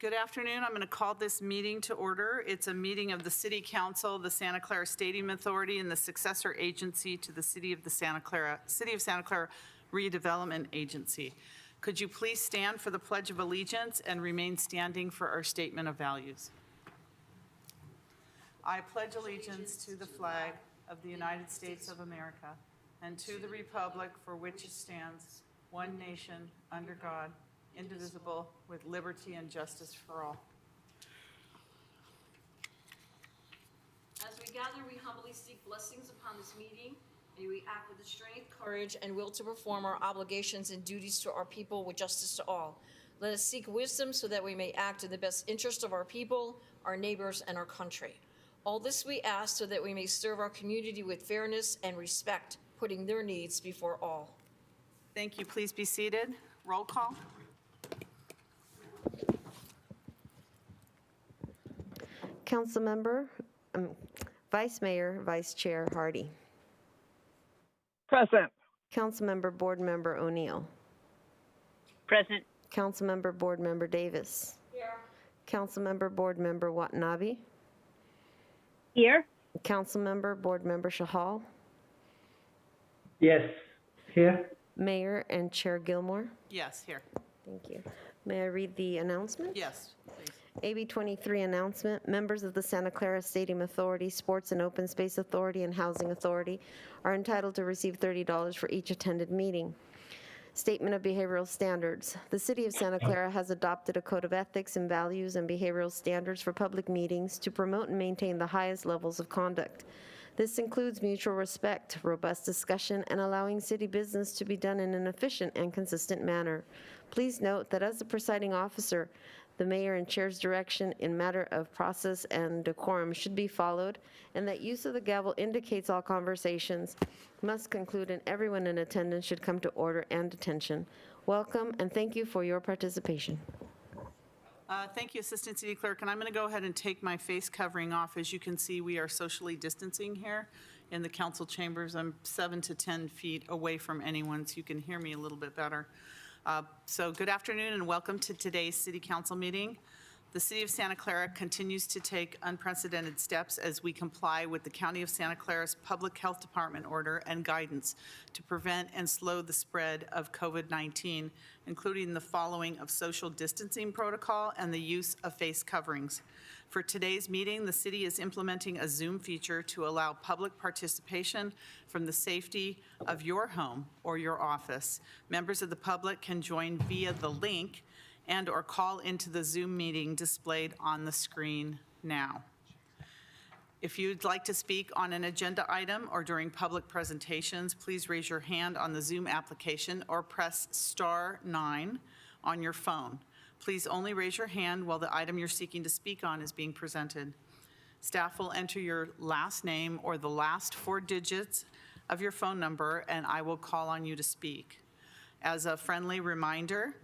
Good afternoon. I'm going to call this meeting to order. It's a meeting of the City Council, the Santa Clara Stadium Authority, and the successor agency to the City of Santa Clara Redevelopment Agency. Could you please stand for the Pledge of Allegiance and remain standing for our statement of values? I pledge allegiance to the flag of the United States of America and to the republic for which it stands, one nation, under God, indivisible, with liberty and justice for all. As we gather, we humbly seek blessings upon this meeting. May we act with the strength, courage, and will to perform our obligations and duties to our people with justice to all. Let us seek wisdom so that we may act in the best interest of our people, our neighbors, and our country. All this we ask so that we may serve our community with fairness and respect, putting their needs before all. Thank you. Please be seated. Roll call. Councilmember, Vice Mayor, Vice Chair Hardy. Present. Councilmember Board Member O'Neill. Present. Councilmember Board Member Davis. Here. Councilmember Board Member Watanabe. Here. Councilmember Board Member Shahal. Yes, here. Mayor and Chair Gilmore. Yes, here. Thank you. May I read the announcement? Yes, please. AB 23 announcement. Members of the Santa Clara Stadium Authority, Sports and Open Space Authority, and Housing Authority are entitled to receive $30 for each attended meeting. Statement of behavioral standards. The City of Santa Clara has adopted a code of ethics and values and behavioral standards for public meetings to promote and maintain the highest levels of conduct. This includes mutual respect, robust discussion, and allowing city business to be done in an efficient and consistent manner. Please note that as the presiding officer, the mayor and chair's direction in matter of process and decorum should be followed, and that use of the gavel indicates all conversations must conclude and everyone in attendance should come to order and attention. Welcome, and thank you for your participation. Thank you, Assistant City Clerk. And I'm going to go ahead and take my face covering off. As you can see, we are socially distancing here in the council chambers. I'm 7 to 10 feet away from anyone, so you can hear me a little bit better. So good afternoon and welcome to today's City Council meeting. The City of Santa Clara continues to take unprecedented steps as we comply with the County of Santa Clara's Public Health Department order and guidance to prevent and slow the spread of COVID-19, including the following of social distancing protocol and the use of face coverings. For today's meeting, the city is implementing a Zoom feature to allow public participation from the safety of your home or your office. Members of the public can join via the link and or call into the Zoom meeting displayed on the screen now. If you'd like to speak on an agenda item or during public presentations, please raise your hand on the Zoom application or press *9 on your phone. Please only raise your hand while the item you're seeking to speak on is being presented. Staff will enter your last name or the last 4 digits of your phone number, and I will call on you to speak. As a friendly reminder,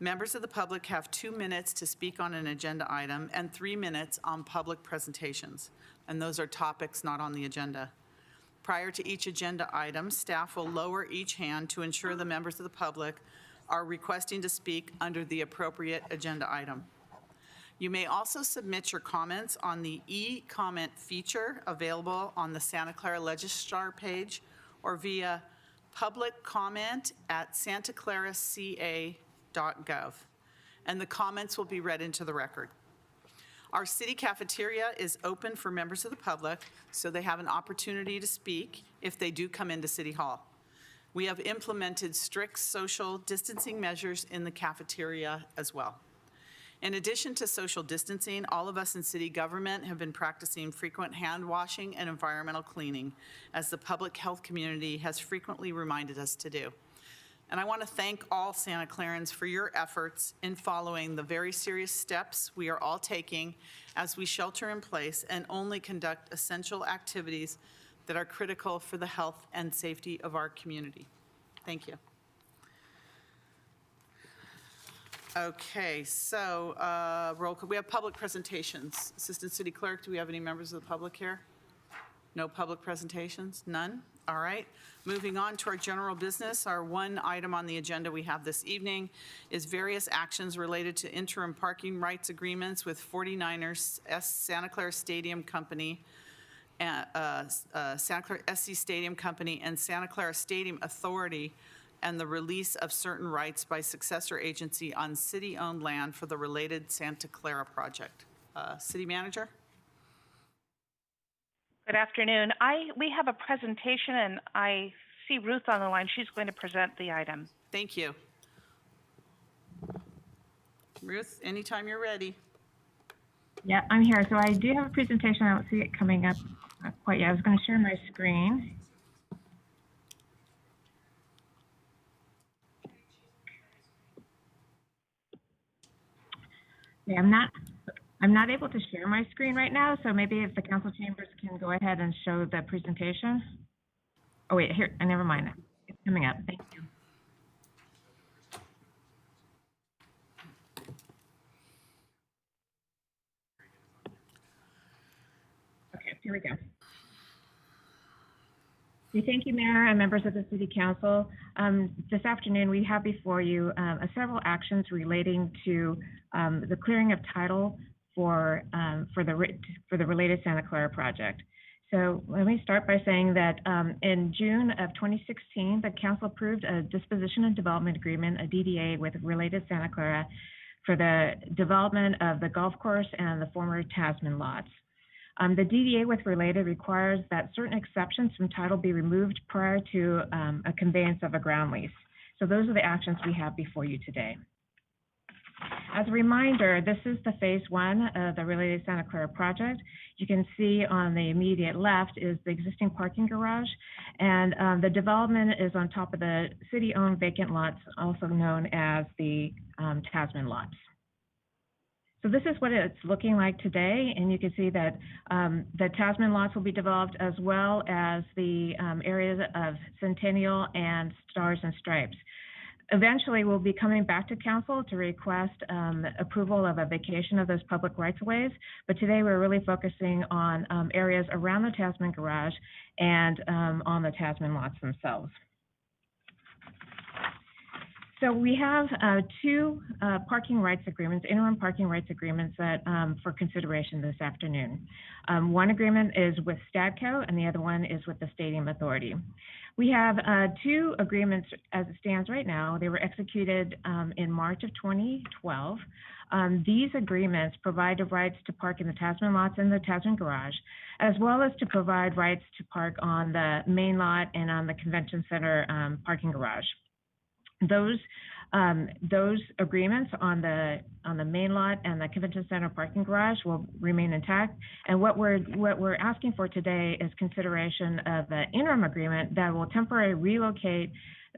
members of the public have 2 minutes to speak on an agenda item and 3 minutes on public presentations, and those are topics not on the agenda. Prior to each agenda item, staff will lower each hand to ensure the members of the public are requesting to speak under the appropriate agenda item. You may also submit your comments on the e-comment feature available on the Santa Clara Legistar page or via public comment at santaclaraca.gov, and the comments will be read into the record. Our city cafeteria is open for members of the public, so they have an opportunity to speak if they do come into City Hall. We have implemented strict social distancing measures in the cafeteria as well. In addition to social distancing, all of us in city government have been practicing frequent hand washing and environmental cleaning, as the public health community has frequently reminded us to do. And I want to thank all Santa Clarans for your efforts in following the very serious steps we are all taking as we shelter in place and only conduct essential activities that are critical for the health and safety of our community. Thank you. Okay, so roll call. We have public presentations. Assistant City Clerk, do we have any members of the public here? No public presentations? None? All right, moving on to our general business. Our one item on the agenda we have this evening is various actions related to interim parking rights agreements with 49ers Santa Clara Stadium Company, Santa Clara SC Stadium Company, and Santa Clara Stadium Authority, and the release of certain rights by successor agency on city-owned land for the related Santa Clara project. City Manager? Good afternoon. We have a presentation, and I see Ruth on the line. She's going to present the item. Thank you. Ruth, anytime you're ready. Yeah, I'm here. So I do have a presentation. I don't see it coming up quite yet. I was going to share my screen. Yeah, I'm not able to share my screen right now, so maybe if the council chambers can go ahead and show the presentation. Oh wait, here, never mind. It's coming up. Thank you. Okay, here we go. Thank you, Mayor and members of the City Council. This afternoon, we have before you several actions relating to the clearing of title for the related Santa Clara project. So let me start by saying that in June of 2016, the Council approved a disposition and development agreement, a DDA, with related Santa Clara for the development of the golf course and the former Tasman lots. The DDA with related requires that certain exceptions from title be removed prior to a conveyance of a ground lease. So those are the actions we have before you today. As a reminder, this is the phase one of the related Santa Clara project. You can see on the immediate left is the existing parking garage, and the development is on top of the city-owned vacant lots, also known as the Tasman lots. So this is what it's looking like today, and you can see that the Tasman lots will be developed, as well as the areas of Centennial and Stars and Stripes. Eventually, we'll be coming back to council to request approval of a vacation of those public rights-of-ways, but today we're really focusing on areas around the Tasman garage and on the Tasman lots themselves. So we have two parking rights agreements, interim parking rights agreements that for consideration this afternoon. One agreement is with Statco and the other one is with the Stadium Authority. We have two agreements as it stands right now. They were executed in March of 2012. These agreements provide the rights to park in the Tasman lots and the Tasman garage, as well as to provide rights to park on the main lot and on the convention center parking garage. Those agreements on the main lot and the convention center parking garage will remain intact. And what we're asking for today is consideration of an interim agreement that will temporarily relocate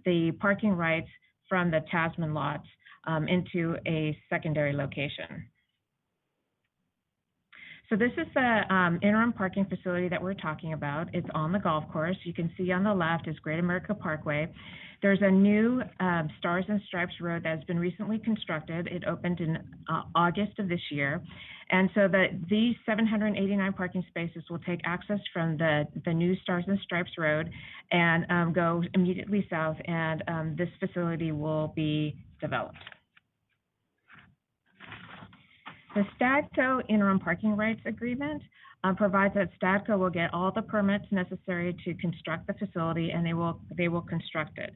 the parking rights from the Tasman lots into a secondary location. So this is the interim parking facility that we're talking about. It's on the golf course. You can see on the left is Great America Parkway. There's a new Stars and Stripes road that has been recently constructed. It opened in August of this year. And so these 789 parking spaces will take access from the new Stars and Stripes road and go immediately south, and this facility will be developed. The Statco interim parking rights agreement provides that Statco will get all the permits necessary to construct the facility, and they will construct it.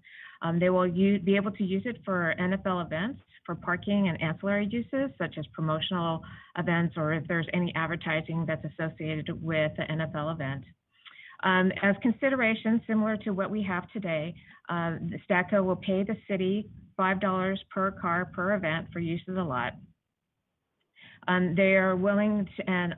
They will be able to use it for NFL events, for parking and ancillary uses, such as promotional events, or if there's any advertising that's associated with the NFL event. As consideration, similar to what we have today, the Statco will pay the city $5 per car per event for use of the lot. They are willing to, and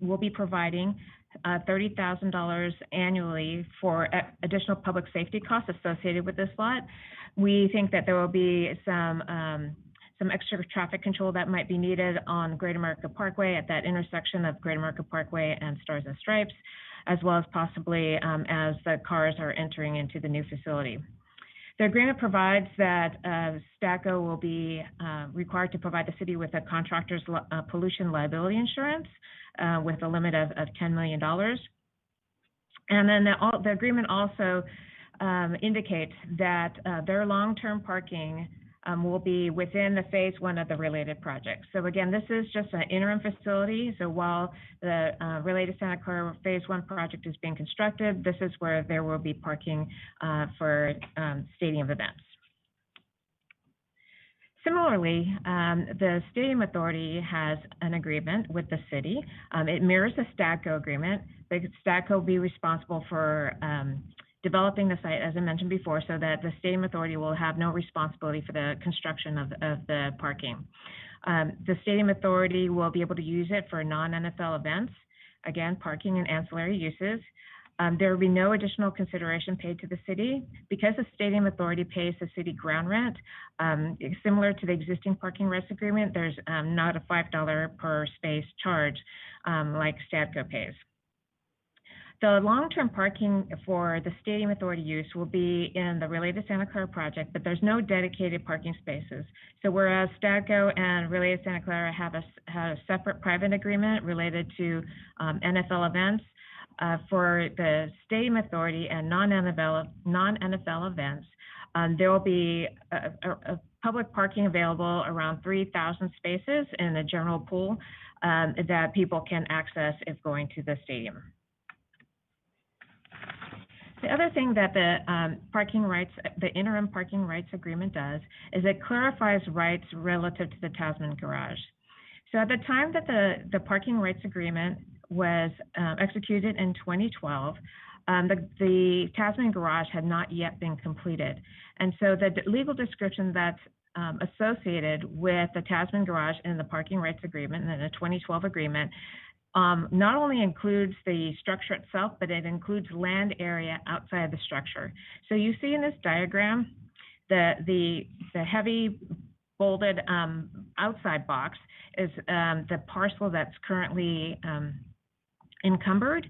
will be providing $30,000 annually for additional public safety costs associated with this lot. We think that there will be some extra traffic control that might be needed on Great America Parkway at that intersection of Great America Parkway and Stars and Stripes, as well as possibly as the cars are entering into the new facility. The agreement provides that Statco will be required to provide the city with a contractor's pollution liability insurance with a limit of $10 million. And then the agreement also indicates that their long-term parking will be within the phase 1 of the related project. So again, this is just an interim facility. So while the related Santa Clara phase 1 project is being constructed, this is where there will be parking for stadium events. Similarly, the Stadium Authority has an agreement with the city. It mirrors the Statco agreement. The Statco will be responsible for developing the site, as I mentioned before, so that the Stadium Authority will have no responsibility for the construction of the parking. The Stadium Authority will be able to use it for non-NFL events, again, parking and ancillary uses. There will be no additional consideration paid to the city. Because the Stadium Authority pays the city ground rent, similar to the existing parking rights agreement, there's not a $5 per space charge like Statco pays. The long-term parking for the Stadium Authority use will be in the related Santa Clara project, but there's no dedicated parking spaces. So whereas Statco and related Santa Clara have a separate private agreement related to NFL events, for the Stadium Authority and non-NFL events, there will be a public parking available around 3,000 spaces in the general pool that people can access if going to the stadium. The other thing that the interim parking rights agreement does is it clarifies rights relative to the Tasman garage. So at the time that the parking rights agreement was executed in 2012, the Tasman garage had not yet been completed. And so the legal description that's associated with the Tasman garage in the parking rights agreement and the 2012 agreement not only includes the structure itself, but it includes land area outside the structure. So you see in this diagram, the heavy bolded outside box is the parcel that's currently encumbered,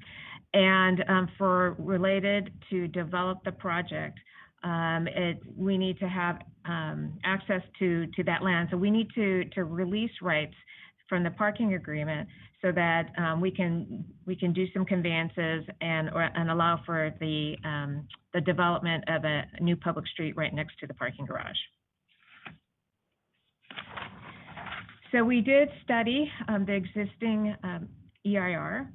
and for related to develop the project, we need to have access to that land. So we need to release rights from the parking agreement so that we can do some conveyances and allow for the development of a new public street right next to the parking garage. So we did study the existing EIR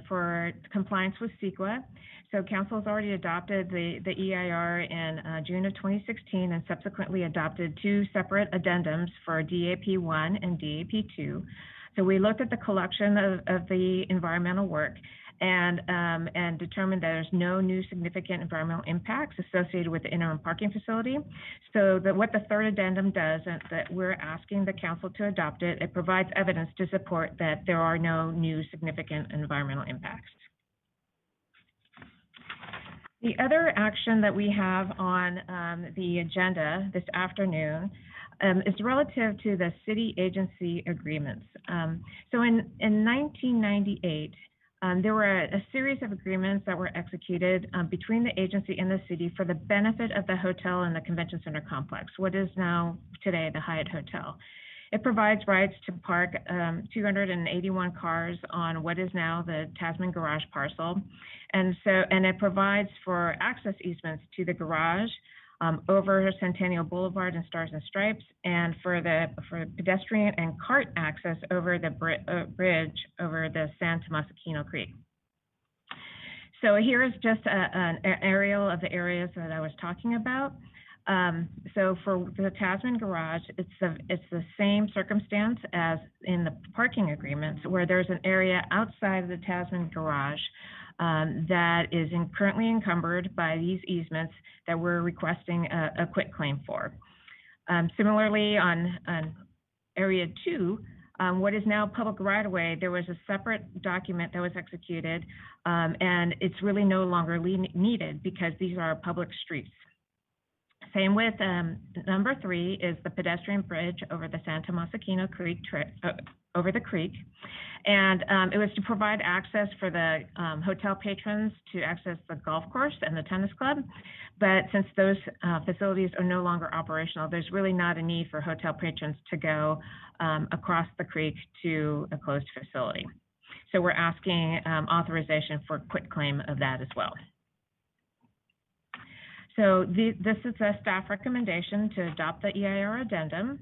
for compliance with CEQA. So Council has already adopted the EIR in June of 2016 and subsequently adopted 2 separate addendums for DAP 1 and DAP 2. So we looked at the collection of the environmental work and determined that there's no new significant environmental impacts associated with the interim parking facility. So what the third addendum does, and that we're asking the Council to adopt it, it provides evidence to support that there are no new significant environmental impacts. The other action that we have on the agenda this afternoon is relative to the city agency agreements. So in 1998, there were a series of agreements that were executed between the agency and the city for the benefit of the hotel and the convention center complex, what is now today the Hyatt Hotel. It provides rights to park 281 cars on what is now the Tasman garage parcel. And it provides for access easements to the garage over Centennial Boulevard and Stars and Stripes, and for pedestrian and cart access over the bridge over the San Tomas Aquino Creek. So here is just an aerial of the areas that I was talking about. So for the Tasman garage, it's the same circumstance as in the parking agreements, where there's an area outside of the Tasman garage that is currently encumbered by these easements that we're requesting a quit claim for. Similarly, on Area 2, what is now public right-of-way, there was a separate document that was executed, and it's really no longer needed because these are public streets. Same with number 3 is the pedestrian bridge over the San Tomas Aquino Creek, over the creek. And it was to provide access for the hotel patrons to access the golf course and the tennis club. But since those facilities are no longer operational, there's really not a need for hotel patrons to go across the creek to a closed facility. So we're asking authorization for quitclaim of that as well. So this is a staff recommendation to adopt the EIR addendum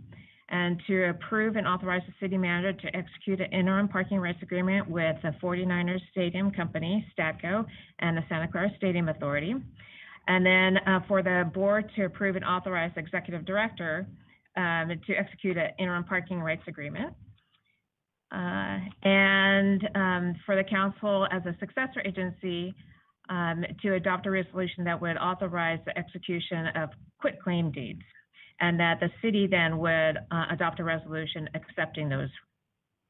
and to approve and authorize the city manager to execute an interim parking rights agreement with the 49ers Stadium Company, Statco, and the Santa Clara Stadium Authority. And then for the board to approve and authorize the executive director to execute an interim parking rights agreement. And for the council as a successor agency to adopt a resolution that would authorize the execution of quitclaim deeds, and that the city then would adopt a resolution accepting those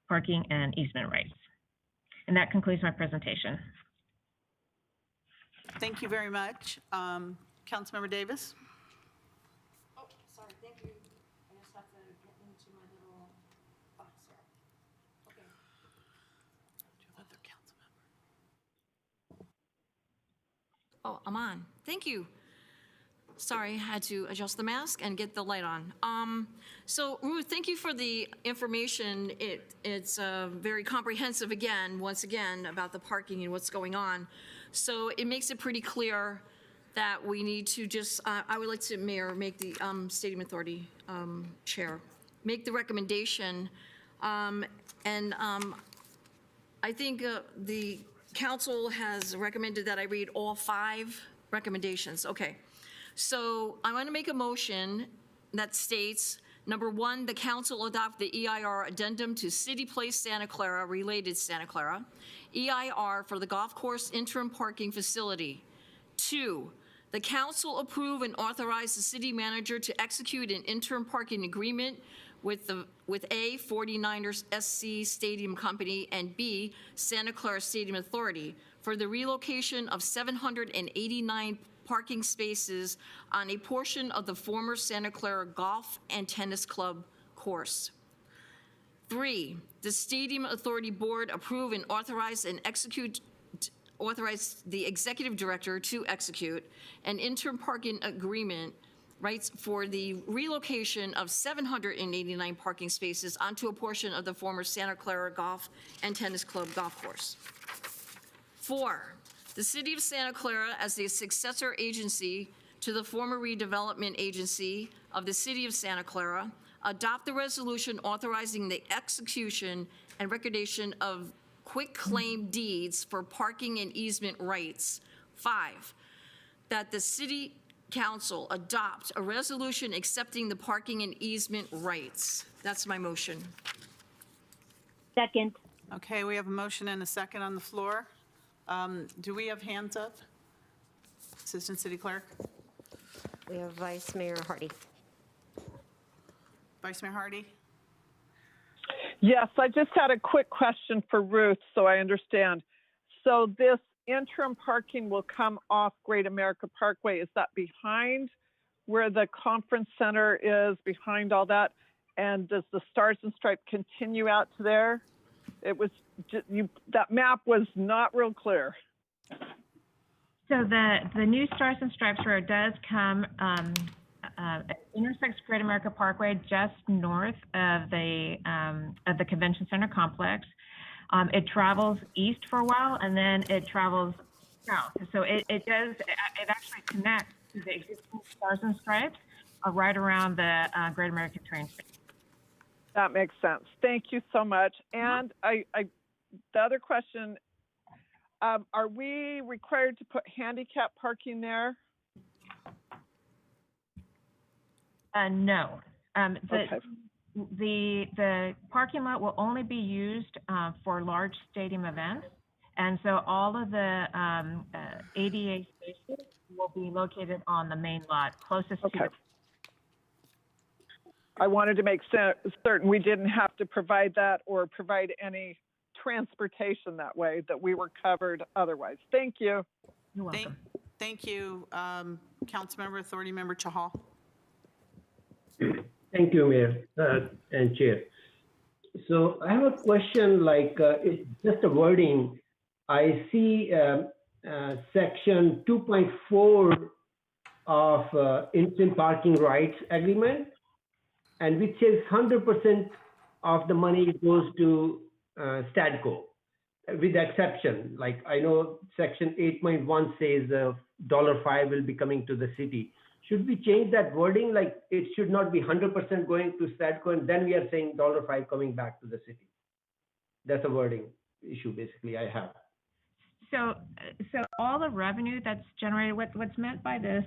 parking and easement rights. And that concludes my presentation. Thank you very much. Councilmember Davis? Oh, sorry, thank you. I just have to get into my little box here. Okay. Other council member. Oh, I'm on. Thank you. Sorry, I had to adjust the mask and get the light on. So Ruth, thank you for the information. It's very comprehensive once again, about the parking and what's going on. So it makes it pretty clear that we need to just, I would like to, Mayor, make the Stadium Authority Chair, make the recommendation. I think the council has recommended that I read all 5 recommendations. Okay. So I want to make a motion that states, number 1, the council adopt the EIR addendum to City Place Santa Clara, related Santa Clara, EIR for the golf course interim parking facility. 2, the council approve and authorize the city manager to execute an interim parking agreement with A, 49ers SC Stadium Company, and B, Santa Clara Stadium Authority for the relocation of 789 parking spaces on a portion of the former Santa Clara Golf and Tennis Club course. 3, the Stadium Authority Board approve and authorize the executive director to execute an interim parking agreement rights for the relocation of 789 parking spaces onto a portion of the former Santa Clara Golf and Tennis Club golf course. 4, the City of Santa Clara, as the successor agency to the former redevelopment agency of the City of Santa Clara, adopt the resolution authorizing the execution and recordation of quitclaim deeds for parking and easement rights. 5, that the City Council adopt a resolution accepting the parking and easement rights. That's my motion. Second. Okay, we have a motion and a second on the floor. Do we have hands up? Assistant City Clerk? We have Vice Mayor Hardy. Vice Mayor Hardy? Yes, I just had a quick question for Ruth so I understand. So this interim parking will come off Great America Parkway. Is that behind where the conference center is, behind all that? And does the Stars and Stripes continue out to there? It was that map was not real clear. So the new Stars and Stripes Road does come, intersects Great America Parkway just north of the Convention Center complex. It travels east for a while and then it travels south. So it actually connects to the existing Stars and Stripes right around the Great American train station. That makes sense. Thank you so much. And the other question, are we required to put handicap parking there? No. Okay. The parking lot will only be used for large stadium events. And so all of the ADA spaces will be located on the main lot closest to the. I wanted to make certain we didn't have to provide that or provide any transportation that way, that we were covered otherwise. Thank you. You're welcome. Thank you, Councilmember Authority Member Chahal. Thank you, Mayor and Chair. So I have a question, it's just a wording. I see section 2.4 of interim parking rights agreement, and which says 100% of the money goes to Statco. with exception, like I know section 8.1 says $5 will be coming to the city. Should we change that wording? Like it should not be 100% going to Statco and then we are saying $5 coming back to the city. That's a wording issue basically I have. So all the revenue that's generated, what's meant by this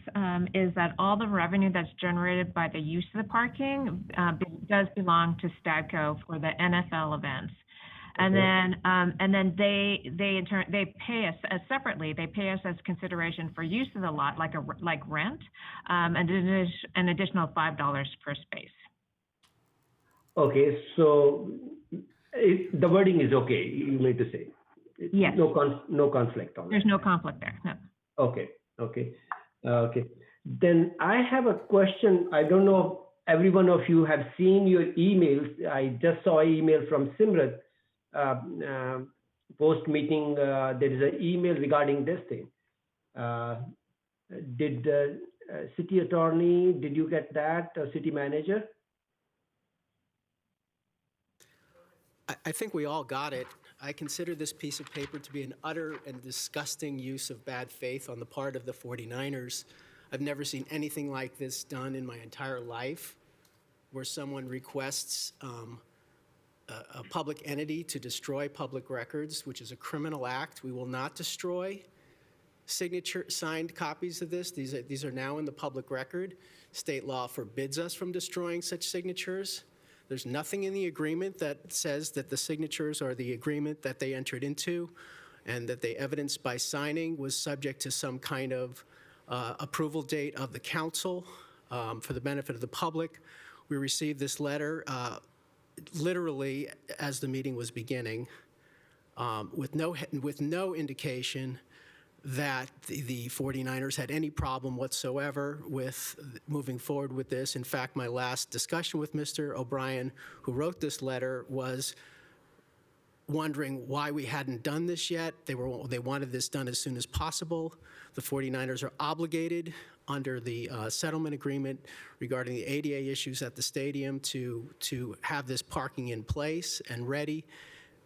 is that all the revenue that's generated by the use of the parking does belong to Statco for the NFL events. And then they in turn they pay us separately. They pay us as consideration for use of the lot, like rent, and an additional $5 per space. Okay, so the wording is okay. You mean to say? Yes. No conflict on it. There's no conflict there. No. Okay. Then I have a question. I don't know if every one of you have seen your emails. I just saw an email from Simrat. Post meeting, there is an email regarding this thing. Did city attorney, did you get that, city manager? I think we all got it. I consider this piece of paper to be an utter and disgusting use of bad faith on the part of the 49ers. I've never seen anything like this done in my entire life, where someone requests a public entity to destroy public records, which is a criminal act. We will not destroy signed copies of this. These are now in the public record. State law forbids us from destroying such signatures. There's nothing in the agreement that says that the signatures are the agreement that they entered into and that they evidenced by signing was subject to some kind of approval date of the council for the benefit of the public. We received this letter literally as the meeting was beginning, with no indication that the 49ers had any problem whatsoever with moving forward with this. In fact, my last discussion with Mr. O'Brien, who wrote this letter, was wondering why we hadn't done this yet. They wanted this done as soon as possible. The 49ers are obligated under the settlement agreement regarding the ADA issues at the stadium to have this parking in place and ready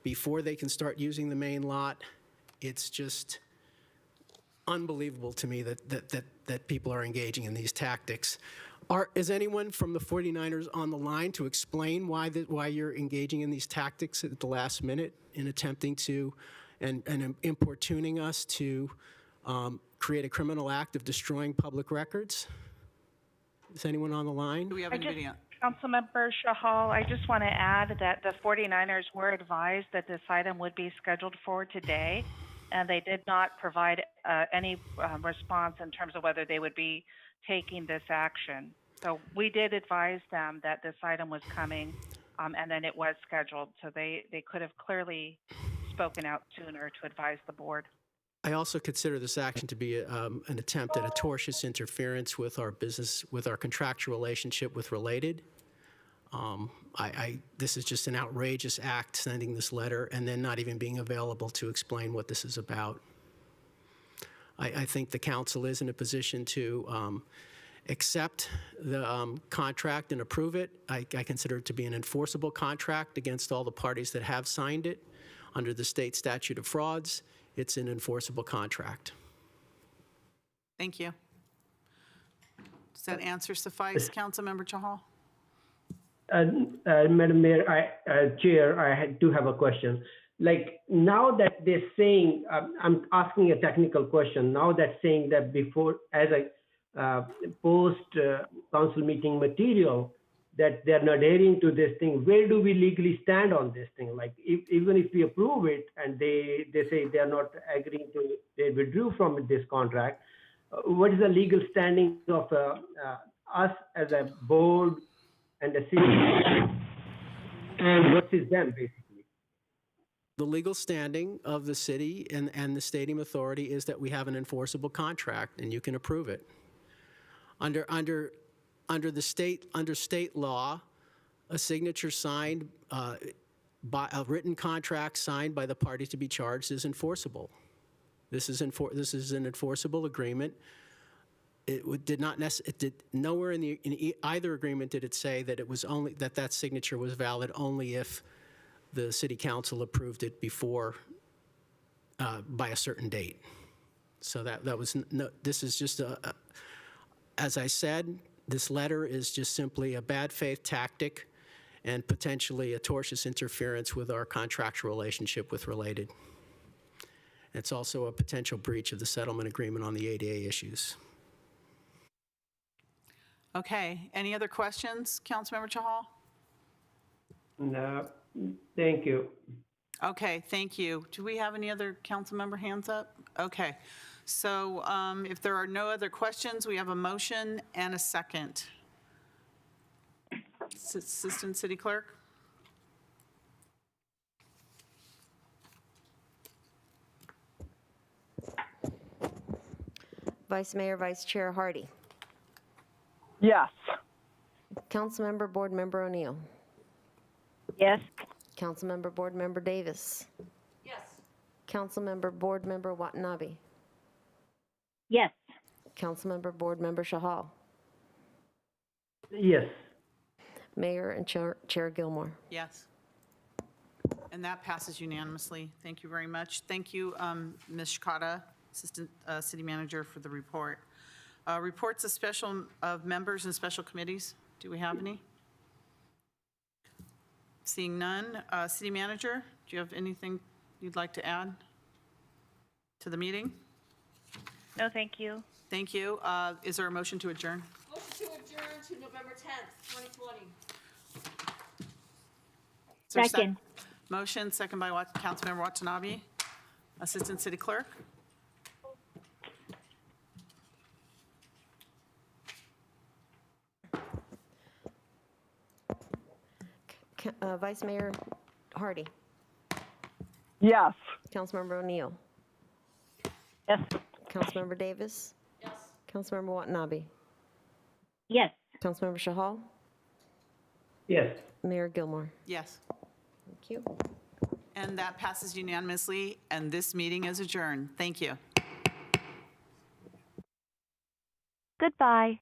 before they can start using the main lot. It's just unbelievable to me that people are engaging in these tactics. Is anyone from the 49ers on the line to explain why you're engaging in these tactics at the last minute in attempting to and importuning us to create a criminal act of destroying public records? Is anyone on the line? Do we have anybody on? Councilmember Shahal, I just want to add that the 49ers were advised that this item would be scheduled for today, and they did not provide any response in terms of whether they would be taking this action. So we did advise them that this item was coming, and then it was scheduled. So they could have clearly spoken out sooner to advise the board. I also consider this action to be an attempt at a tortious interference with our business, with our contractual relationship with Related. This is just an outrageous act, sending this letter and then not even being available to explain what this is about. I think the council is in a position to accept the contract and approve it. I consider it to be an enforceable contract against all the parties that have signed it. Under the state statute of frauds, it's an enforceable contract. Thank you. Does that answer suffice, Councilmember Chahal? Madam Mayor, Chair, I do have a question. Like now that they're saying, I'm asking a technical question. Now that's saying that before, as a post council meeting material, that they're not adhering to this thing. Where do we legally stand on this thing? Like even if we approve it and they say they're not agreeing to, they withdrew from this contract. What is the legal standing of us as a board and the city and versus them, basically? The legal standing of the city and the stadium authority is that we have an enforceable contract and you can approve it. Under state law, a signature signed by a written contract signed by the parties to be charged is enforceable. This is an enforceable agreement. It did nowhere in either agreement did it say that it was only that signature was valid only if the city council approved it before by a certain date. So that was, this is just as I said, this letter is just simply a bad faith tactic and potentially a tortious interference with our contractual relationship with Related. It's also a potential breach of the settlement agreement on the ADA issues. Okay, any other questions, Councilmember Chahal? No, thank you. Okay, thank you. Do we have any other council member hands up? Okay, so if there are no other questions, we have a motion and a second. Assistant City Clerk? Vice Mayor, Vice Chair Hardy. Yes. Councilmember Board Member O'Neill. Yes. Councilmember Board Member Davis. Yes. Councilmember Board Member Watanabe. Yes. Councilmember Board Member Shahal. Yes. Mayor and Chair Gilmore. Yes. And that passes unanimously. Thank you very much. Thank you, Ms. Shikata, Assistant City Manager, for the report. Reports of members and special committees. Do we have any? Seeing none. City Manager, do you have anything you'd like to add to the meeting? No, thank you. Thank you. Is there a motion to adjourn? Motion to adjourn to November 10th, 2020. Is there a Second. Motion, second by Councilmember Watanabe. Assistant City Clerk? Vice Mayor Hardy. Yes. Councilmember O'Neill. Yes. Councilmember Davis. Yes. Councilmember Watanabe. Yes. Councilmember Shahal. Yes. Mayor Gilmore. Yes. Thank you. And that passes unanimously, and this meeting is adjourned. Thank you. Goodbye.